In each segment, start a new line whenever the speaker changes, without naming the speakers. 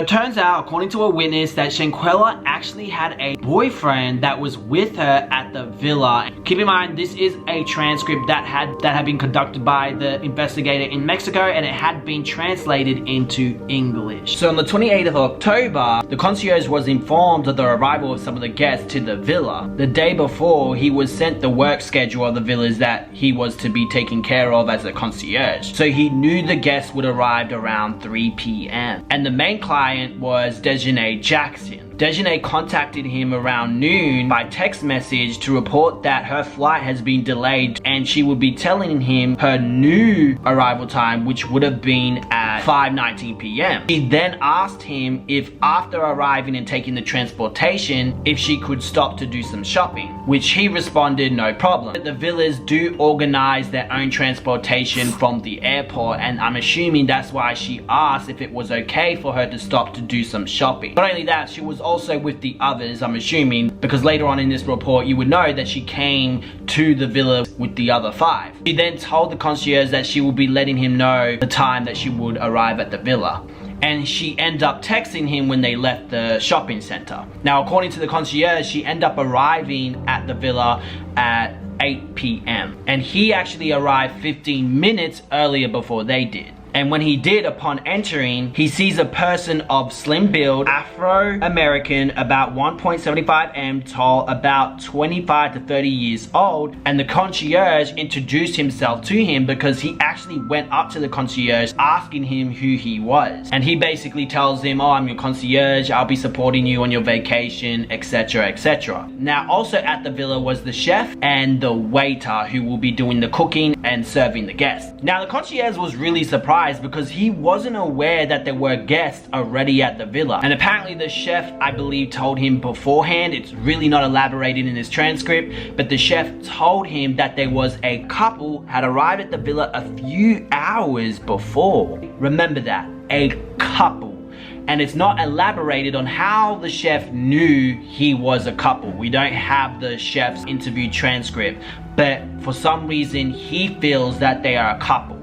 it turns out, according to a witness, that Shanquella actually had a boyfriend that was with her at the villa. Keep in mind, this is a transcript that had been conducted by the investigator in Mexico, and it had been translated into English. So on the 28th of October, the concierge was informed of the arrival of some of the guests to the villa. The day before, he was sent the work schedule of the villas that he was to be taken care of as a concierge. So he knew the guests would arrive around 3 p.m. And the main client was Desjanae Jackson. Desjanae contacted him around noon by text message to report that her flight has been delayed, and she would be telling him her new arrival time, which would have been at 5:19 p.m. She then asked him if after arriving and taking the transportation, if she could stop to do some shopping, which he responded no problem. The villas do organize their own transportation from the airport, and I'm assuming that's why she asked if it was okay for her to stop to do some shopping. Not only that, she was also with the others, I'm assuming, because later on in this report you would know that she came to the villa with the other 5. She then told the concierge that she would be letting him know the time that she would arrive at the villa, and she ended up texting him when they left the shopping center. Now, according to the concierge, she ended up arriving at the villa at 8 p.m. and he actually arrived 15 minutes earlier before they did. And when he did, upon entering, he sees a person of slim build, Afro-American, about 1.75 m tall, about 25 to 30 years old, and the concierge introduced himself to him because he actually went up to the concierge asking him who he was. And he basically tells him, oh, I'm your concierge, I'll be supporting you on your vacation, etc, etc. Now, also at the villa was the chef and the waiter who will be doing the cooking and serving the guests. Now, the concierge was really surprised because he wasn't aware that there were guests already at the villa, and apparently the chef, I believe, told him beforehand. It's really not elaborated in this transcript, but the chef told him that there was a couple had arrived at the villa a few hours before. Remember that, a couple. And it's not elaborated on how the chef knew he was a couple. We don't have the chef's interview transcript, but for some reason he feels that they are a couple.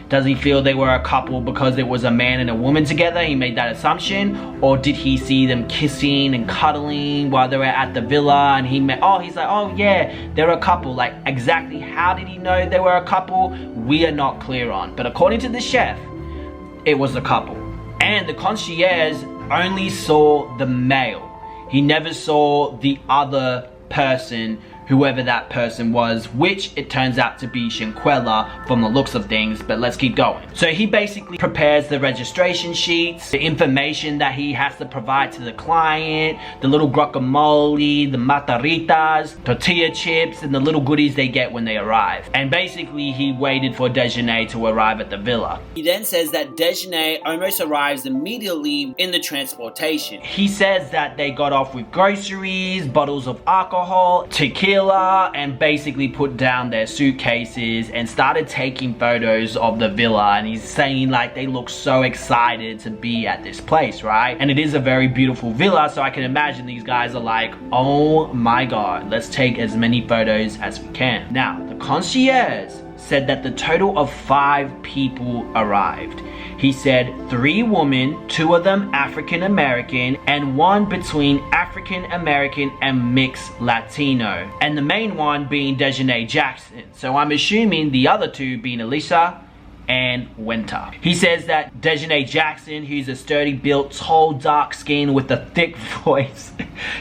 Does he feel they were a couple because it was a man and a woman together? He made that assumption. Or did he see them kissing and cuddling while they were at the villa, and he's like, oh yeah, they're a couple. Like, exactly how did he know they were a couple? We are not clear on. But according to the chef, it was a couple. And the concierge only saw the male. He never saw the other person, whoever that person was, which it turns out to be Shanquella from the looks of things, but let's keep going. So he basically prepares the registration sheets, the information that he has to provide to the client, the little guacamole, the margaritas, tortilla chips, and the little goodies they get when they arrive. And basically he waited for Desjanae to arrive at the villa. He then says that Desjanae almost arrives immediately in the transportation. He says that they got off with groceries, bottles of alcohol, tequila, and basically put down their suitcases and started taking photos of the villa. And he's saying like they look so excited to be at this place, right? And it is a very beautiful villa, so I can imagine these guys are like, oh my god, let's take as many photos as we can. Now, the concierge said that the total of 5 people arrived. He said 3 women, 2 of them African American, and 1 between African American and mixed Latino. And the main one being Desjanae Jackson. So I'm assuming the other 2 being Alicia and Winter. He says that Desjanae Jackson, who's a sturdy built, tall, dark skin with a thick voice,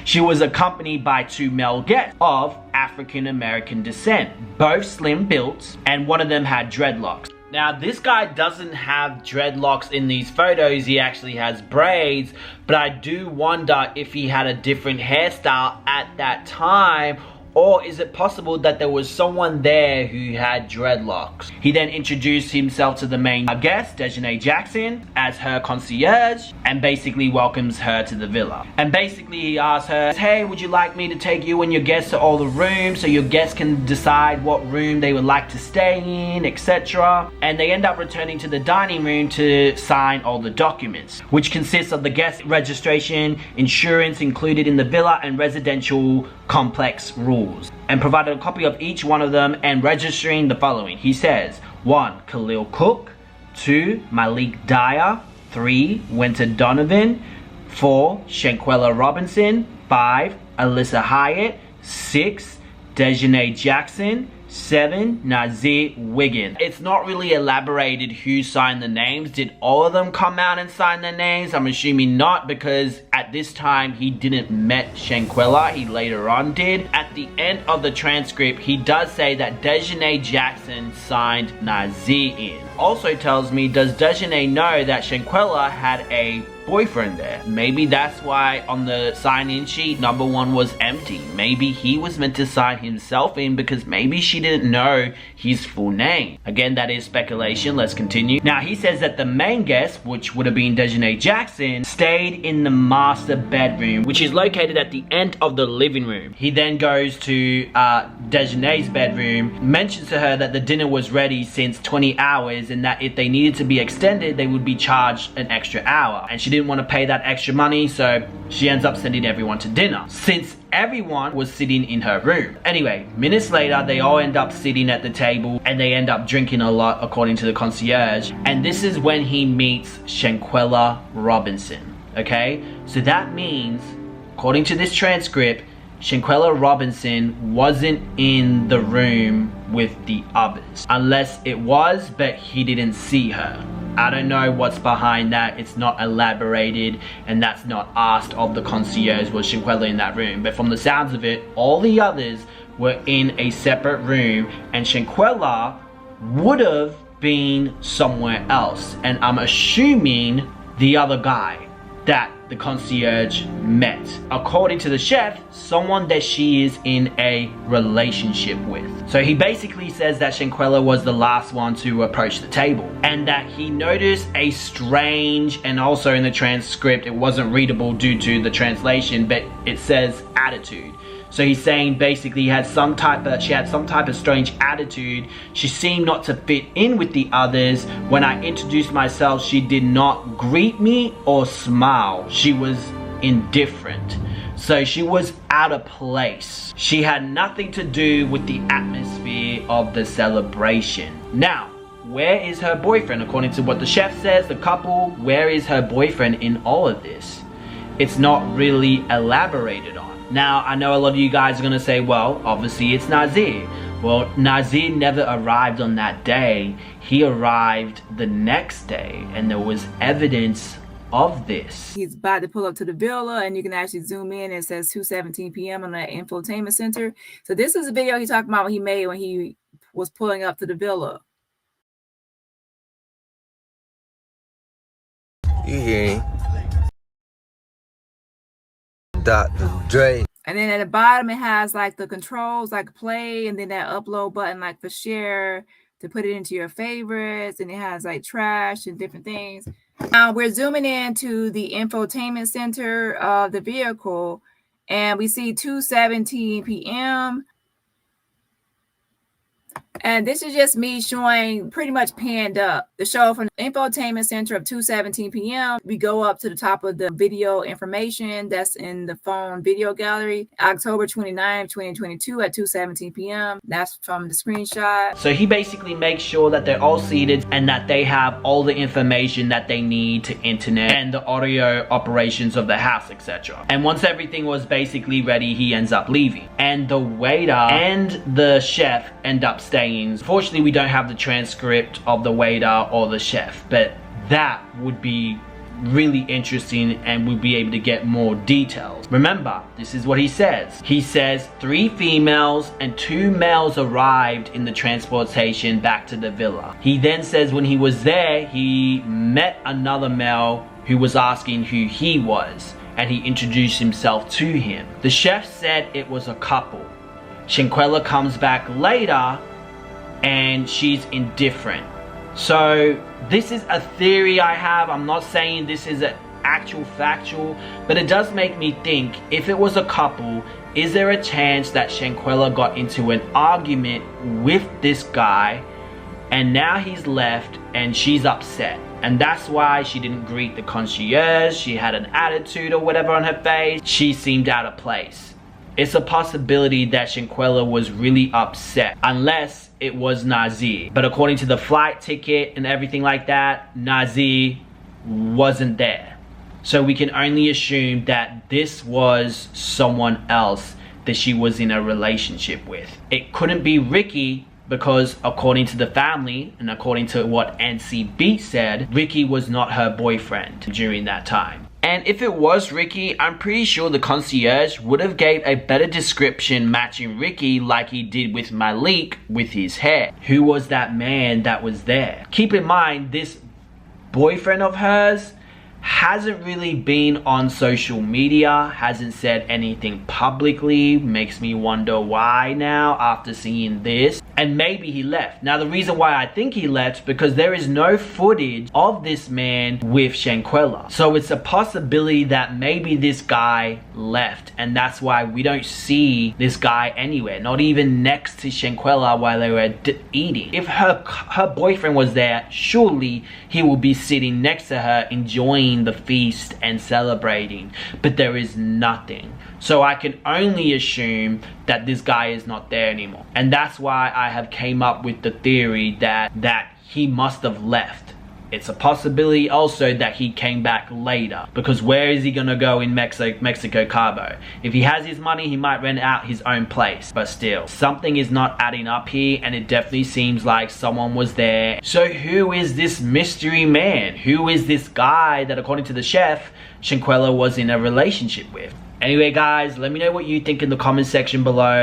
she was accompanied by 2 male guests of African American descent, both slim built, and one of them had dreadlocks. Now, this guy doesn't have dreadlocks in these photos, he actually has braids, but I do wonder if he had a different hairstyle at that time, or is it possible that there was someone there who had dreadlocks? He then introduced himself to the main guest, Desjanae Jackson, as her concierge, and basically welcomes her to the villa. And basically he asks her, hey, would you like me to take you and your guests to all the rooms so your guests can decide what room they would like to stay in, etc. And they end up returning to the dining room to sign all the documents, which consists of the guest registration, insurance included in the villa, and residential complex rules, and provided a copy of each one of them, and registering the following. He says 1. Khalil Cook, 2. Malik Dyer, 3. Winter Donovan. 4. Shanquella Robinson. 5. Alyssa Hyatt. 6. Dejanay Jackson. 7. Nazir Wiggins. It's not really elaborated who signed the names. Did all of them come out and sign their names? I'm assuming not, because at this time he didn't met Shanquella. He later on did. At the end of the transcript, he does say that Dejanay Jackson signed Nazir in. Also tells me, does Dejanay know that Shanquella had a boyfriend there? Maybe that's why on the sign-in sheet number 1 was empty. Maybe he was meant to sign himself in because maybe she didn't know his full name. Again, that is speculation. Let's continue. Now, he says that the main guest, which would have been Dejanay Jackson, stayed in the master bedroom, which is located at the end of the living room. He then goes to Dejanay's bedroom, mentions to her that the dinner was ready since 20 hours and that if they needed to be extended, they would be charged an extra hour. And she didn't want to pay that extra money, so she ends up sending everyone to dinner, since everyone was sitting in her room. Anyway, minutes later, they all end up sitting at the table and they end up drinking a lot, according to the concierge. And this is when he meets Shanquella Robinson. Okay, so that means, according to this transcript, Shanquella Robinson wasn't in the room with the others, unless it was, but he didn't see her. I don't know what's behind that. It's not elaborated, and that's not asked of the concierge, was Shanquella in that room. But from the sounds of it, all the others were in a separate room, and Shanquella would have been somewhere else. And I'm assuming the other guy that the concierge met, according to the chef, someone that she is in a relationship with. So he basically says that Shanquella was the last one to approach the table, and that he noticed a strange, and also in the transcript it wasn't readable due to the translation, but it says attitude. So he's saying basically she had some type of strange attitude. She seemed not to fit in with the others. When I introduced myself, she did not greet me or smile. She was indifferent. So she was out of place. She had nothing to do with the atmosphere of the celebration. Now, where is her boyfriend? According to what the chef says, the couple, where is her boyfriend in all of this? It's not really elaborated on. Now, I know a lot of you guys are going to say, well, obviously it's Nazir. Well, Nazir never arrived on that day. He arrived the next day, and there was evidence of this.
He's about to pull up to the villa, and you can actually zoom in. It says 2:17 p.m. on that infotainment center. So this is a video he's talking about what he made when he was pulling up to the villa.
You hearing? Dr. Dre.
And then at the bottom it has like the controls, like play, and then that upload button like for share to put it into your favorites, and it has like trash and different things. Now we're zooming into the infotainment center of the vehicle, and we see 2:17 p.m. And this is just me showing pretty much panned up the show from the infotainment center of 2:17 p.m. We go up to the top of the video information that's in the phone video gallery, October 29, 2022 at 2:17 p.m. That's from the screenshot.
So he basically makes sure that they're all seated and that they have all the information that they need to internet and the audio operations of the house, etc. And once everything was basically ready, he ends up leaving. And the waiter and the chef end up staying. Unfortunately, we don't have the transcript of the waiter or the chef, but that would be really interesting and we'll be able to get more details. Remember, this is what he says. He says 3 females and 2 males arrived in the transportation back to the villa. He then says when he was there, he met another male who was asking who he was, and he introduced himself to him. The chef said it was a couple. Shanquella comes back later and she's indifferent. So this is a theory I have. I'm not saying this is an actual factual, but it does make me think, if it was a couple, is there a chance that Shanquella got into an argument with this guy and now he's left and she's upset, and that's why she didn't greet the concierge? She had an attitude or whatever on her face. She seemed out of place. It's a possibility that Shanquella was really upset, unless it was Nazir. But according to the flight ticket and everything like that, Nazir wasn't there. So we can only assume that this was someone else that she was in a relationship with. It couldn't be Ricky because according to the family and according to what NC Beat said, Ricky was not her boyfriend during that time. And if it was Ricky, I'm pretty sure the concierge would have gave a better description matching Ricky like he did with Malik with his hair. Who was that man that was there? Keep in mind, this boyfriend of hers hasn't really been on social media, hasn't said anything publicly. Makes me wonder why now after seeing this. And maybe he left. Now the reason why I think he left, because there is no footage of this man with Shanquella. So it's a possibility that maybe this guy left, and that's why we don't see this guy anywhere, not even next to Shanquella while they were eating. If her boyfriend was there, surely he would be sitting next to her enjoying the feast and celebrating, but there is nothing. So I can only assume that this guy is not there anymore, and that's why I have came up with the theory that he must have left. It's a possibility also that he came back later, because where is he gonna go in Mexico, Cabo? If he has his money, he might rent out his own place, but still, something is not adding up here, and it definitely seems like someone was there. So who is this mystery man? Who is this guy that, according to the chef, Shanquella was in a relationship with? Anyway guys, let me know what you think in the comment section below.